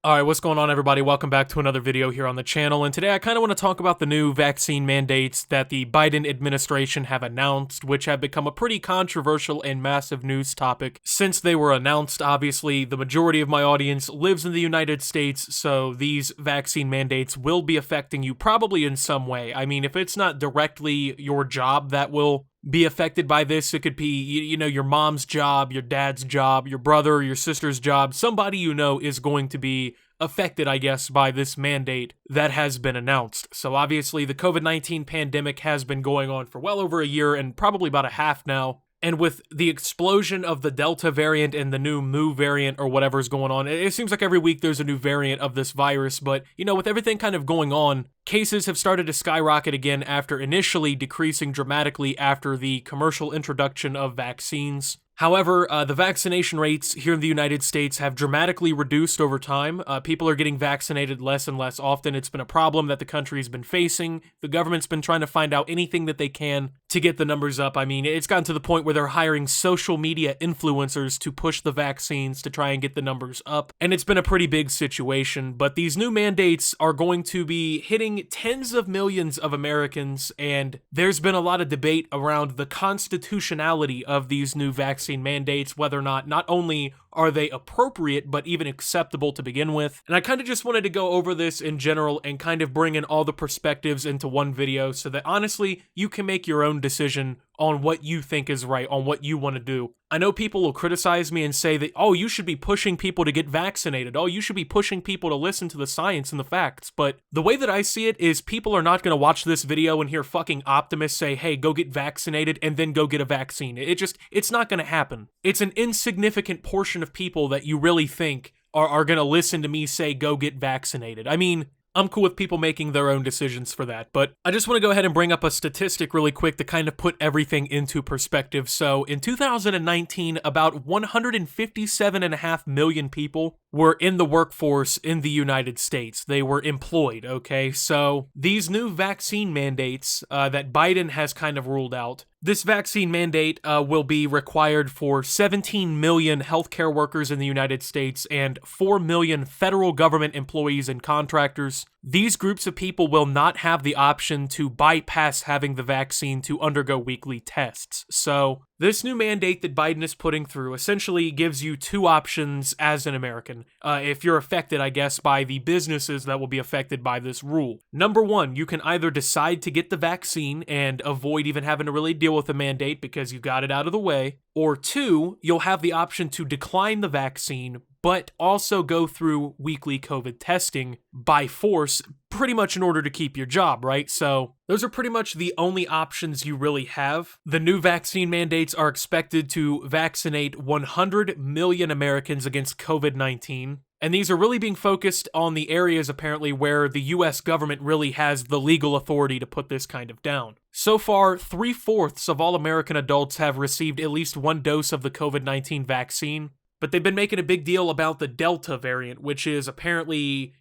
Alright, what's going on everybody? Welcome back to another video here on the channel, and today I kind of want to talk about the new vaccine mandates that the Biden administration have announced, which have become a pretty controversial and massive news topic since they were announced. Obviously, the majority of my audience lives in the United States, so these vaccine mandates will be affecting you probably in some way. I mean, if it's not directly your job that will be affected by this, it could be, your mom's job, your dad's job, your brother, your sister's job. Somebody you know is going to be affected, I guess, by this mandate that has been announced. So obviously the COVID-19 pandemic has been going on for well over a year and probably about a half now. And with the explosion of the Delta variant and the new Mu variant or whatever's going on, it seems like every week there's a new variant of this virus. But, with everything kind of going on, cases have started to skyrocket again after initially decreasing dramatically after the commercial introduction of vaccines. However, the vaccination rates here in the United States have dramatically reduced over time. People are getting vaccinated less and less often. It's been a problem that the country's been facing. The government's been trying to find out anything that they can to get the numbers up. I mean, it's gotten to the point where they're hiring social media influencers to push the vaccines to try and get the numbers up. And it's been a pretty big situation. But these new mandates are going to be hitting tens of millions of Americans. And there's been a lot of debate around the constitutionality of these new vaccine mandates, whether or not only are they appropriate, but even acceptable to begin with. And I kind of just wanted to go over this in general and kind of bring in all the perspectives into one video so that honestly, you can make your own decision on what you think is right, on what you want to do. I know people will criticize me and say that, oh, you should be pushing people to get vaccinated. Oh, you should be pushing people to listen to the science and the facts. But the way that I see it is people are not going to watch this video and hear fucking Optimus say, hey, go get vaccinated and then go get a vaccine. It's not going to happen. It's an insignificant portion of people that you really think are going to listen to me say, go get vaccinated. I mean, I'm cool with people making their own decisions for that, but I just want to go ahead and bring up a statistic really quick to kind of put everything into perspective. So in 2019, about 157.5 million people were in the workforce in the United States. They were employed, okay? So these new vaccine mandates that Biden has kind of ruled out, this vaccine mandate will be required for 17 million healthcare workers in the United States and 4 million federal government employees and contractors. These groups of people will not have the option to bypass having the vaccine to undergo weekly tests. So this new mandate that Biden is putting through essentially gives you two options as an American, if you're affected, I guess, by the businesses that will be affected by this rule. Number one, you can either decide to get the vaccine and avoid even having to really deal with the mandate because you got it out of the way, or two, you'll have the option to decline the vaccine, but also go through weekly COVID testing by force, pretty much in order to keep your job, right? So those are pretty much the only options you really have. The new vaccine mandates are expected to vaccinate 100 million Americans against COVID-19. And these are really being focused on the areas, apparently, where the US government really has the legal authority to put this kind of down. So far, 3/4 of all American adults have received at least one dose of the COVID-19 vaccine. But they've been making a big deal about the Delta variant, which is apparently,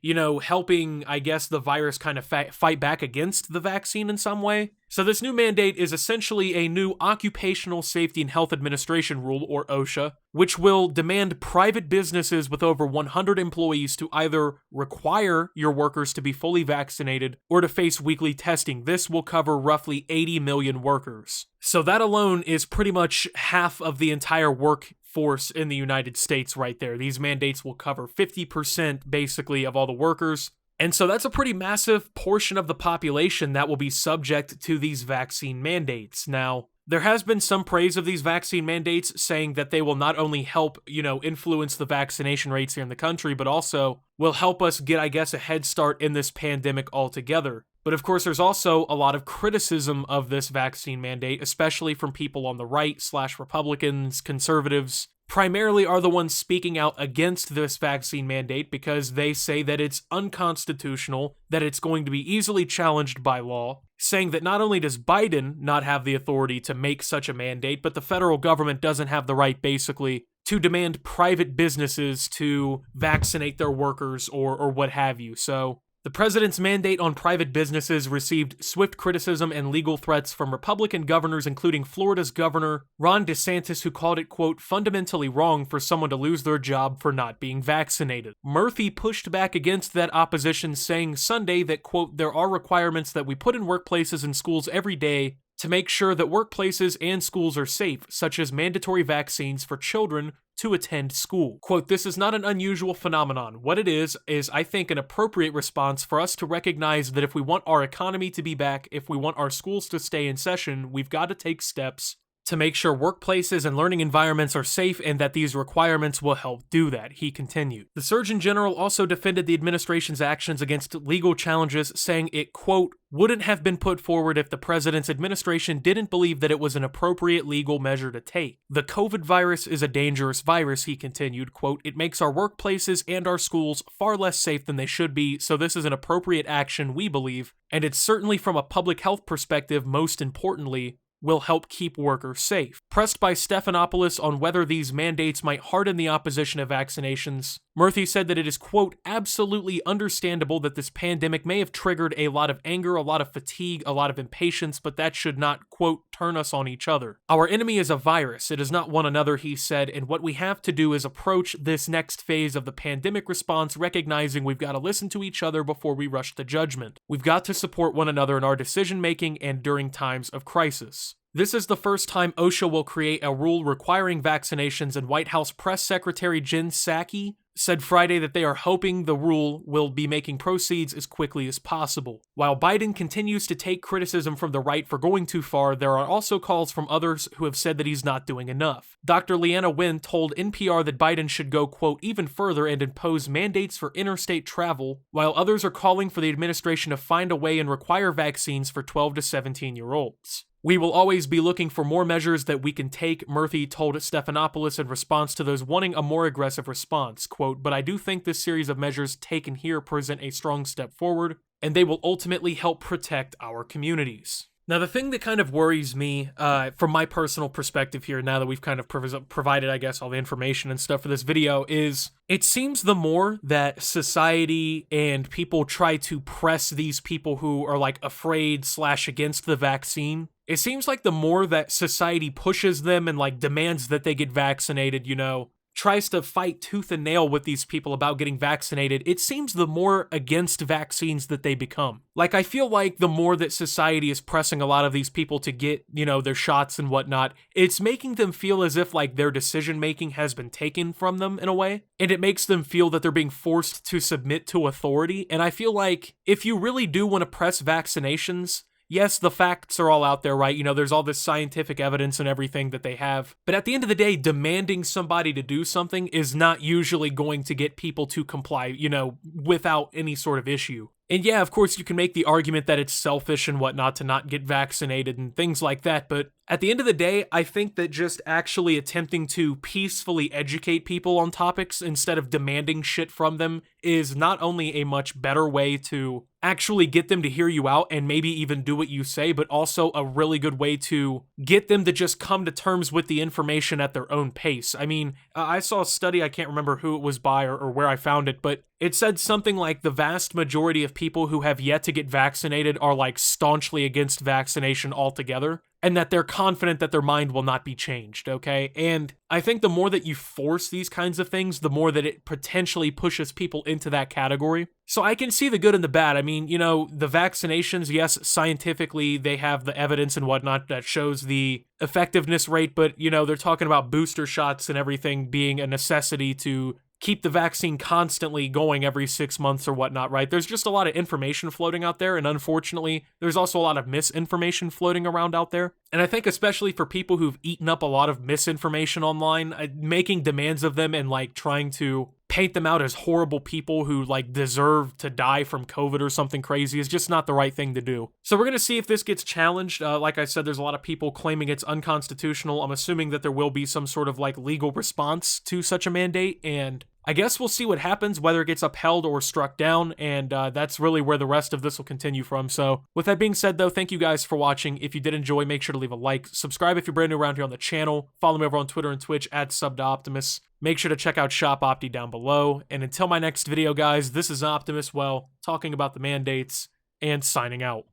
helping, I guess, the virus kind of fight back against the vaccine in some way. So this new mandate is essentially a new Occupational Safety and Health Administration rule, or OSHA, which will demand private businesses with over 100 employees to either require your workers to be fully vaccinated or to face weekly testing. This will cover roughly 80 million workers. So that alone is pretty much half of the entire workforce in the United States right there. These mandates will cover 50% basically of all the workers. And so that's a pretty massive portion of the population that will be subject to these vaccine mandates. Now, there has been some praise of these vaccine mandates saying that they will not only help, influence the vaccination rates here in the country, but also will help us get, I guess, a head start in this pandemic altogether. But of course, there's also a lot of criticism of this vaccine mandate, especially from people on the right / Republicans, conservatives, primarily are the ones speaking out against this vaccine mandate because they say that it's unconstitutional, that it's going to be easily challenged by law, saying that not only does Biden not have the authority to make such a mandate, but the federal government doesn't have the right, basically, to demand private businesses to vaccinate their workers or what have you. So The president's mandate on private businesses received swift criticism and legal threats from Republican governors, including Florida's governor Ron DeSantis, who called it, quote, fundamentally wrong for someone to lose their job for not being vaccinated. Murphy pushed back against that opposition, saying Sunday that, quote, there are requirements that we put in workplaces and schools every day to make sure that workplaces and schools are safe, such as mandatory vaccines for children to attend school. Quote, this is not an unusual phenomenon. What it is, I think, an appropriate response for us to recognize that if we want our economy to be back, if we want our schools to stay in session, we've got to take steps to make sure workplaces and learning environments are safe and that these requirements will help do that, he continued. The Surgeon General also defended the administration's actions against legal challenges, saying it, quote, wouldn't have been put forward if the president's administration didn't believe that it was an appropriate legal measure to take. The COVID virus is a dangerous virus, he continued, quote, it makes our workplaces and our schools far less safe than they should be, so this is an appropriate action, we believe, and it's certainly from a public health perspective, most importantly, will help keep workers safe. Pressed by Stephanopoulos on whether these mandates might harden the opposition of vaccinations, Murphy said that it is, quote, absolutely understandable that this pandemic may have triggered a lot of anger, a lot of fatigue, a lot of impatience, but that should not, quote, turn us on each other. Our enemy is a virus, it is not one another, he said, and what we have to do is approach this next phase of the pandemic response recognizing we've got to listen to each other before we rush to judgment. We've got to support one another in our decision-making and during times of crisis. This is the first time OSHA will create a rule requiring vaccinations, and White House Press Secretary Jen Psaki said Friday that they are hoping the rule will be making proceeds as quickly as possible. While Biden continues to take criticism from the right for going too far, there are also calls from others who have said that he's not doing enough. Dr. Leanna Wen told NPR that Biden should go, quote, even further and impose mandates for interstate travel, while others are calling for the administration to find a way and require vaccines for 12 to 17-year-olds. We will always be looking for more measures that we can take, Murphy told Stephanopoulos in response to those wanting a more aggressive response, quote, but I do think this series of measures taken here present a strong step forward, and they will ultimately help protect our communities. Now, the thing that kind of worries me, from my personal perspective here, now that we've kind of provided, I guess, all the information and stuff for this video, is it seems the more that society and people try to press these people who are, like, afraid / against the vaccine, it seems like the more that society pushes them and, like, demands that they get vaccinated, you know, tries to fight tooth and nail with these people about getting vaccinated, it seems the more against vaccines that they become. Like, I feel like the more that society is pressing a lot of these people to get, you know, their shots and whatnot, it's making them feel as if, like, their decision-making has been taken from them in a way, and it makes them feel that they're being forced to submit to authority, and I feel like if you really do want to press vaccinations, yes, the facts are all out there, right? You know, there's all this scientific evidence and everything that they have. But at the end of the day, demanding somebody to do something is not usually going to get people to comply, you know, without any sort of issue. And yeah, of course, you can make the argument that it's selfish and whatnot to not get vaccinated and things like that, but at the end of the day, I think that just actually attempting to peacefully educate people on topics instead of demanding shit from them is not only a much better way to actually get them to hear you out and maybe even do what you say, but also a really good way to get them to just come to terms with the information at their own pace. I mean, I saw a study, I can't remember who it was by or where I found it, but it said something like the vast majority of people who have yet to get vaccinated are like staunchly against vaccination altogether, and that they're confident that their mind will not be changed, okay? And I think the more that you force these kinds of things, the more that it potentially pushes people into that category. So I can see the good and the bad. I mean, you know, the vaccinations, yes, scientifically, they have the evidence and whatnot that shows the effectiveness rate, but, you know, they're talking about booster shots and everything being a necessity to keep the vaccine constantly going every 6 months or whatnot, right? There's just a lot of information floating out there, and unfortunately, there's also a lot of misinformation floating around out there. And I think especially for people who've eaten up a lot of misinformation online, making demands of them and like trying to paint them out as horrible people who like deserve to die from COVID or something crazy is just not the right thing to do. So we're going to see if this gets challenged. Like I said, there's a lot of people claiming it's unconstitutional. I'm assuming that there will be some sort of like legal response to such a mandate, and I guess we'll see what happens, whether it gets upheld or struck down, and that's really where the rest of this will continue from. So with that being said, though, thank you guys for watching. If you did enjoy, make sure to leave a like, subscribe if you're brand new around here on the channel, follow me over on Twitter and Twitch at @SubToOptimus. Make sure to check out Shop Opti down below, and until my next video, guys, this is Optimus, well, talking about the mandates, and signing out.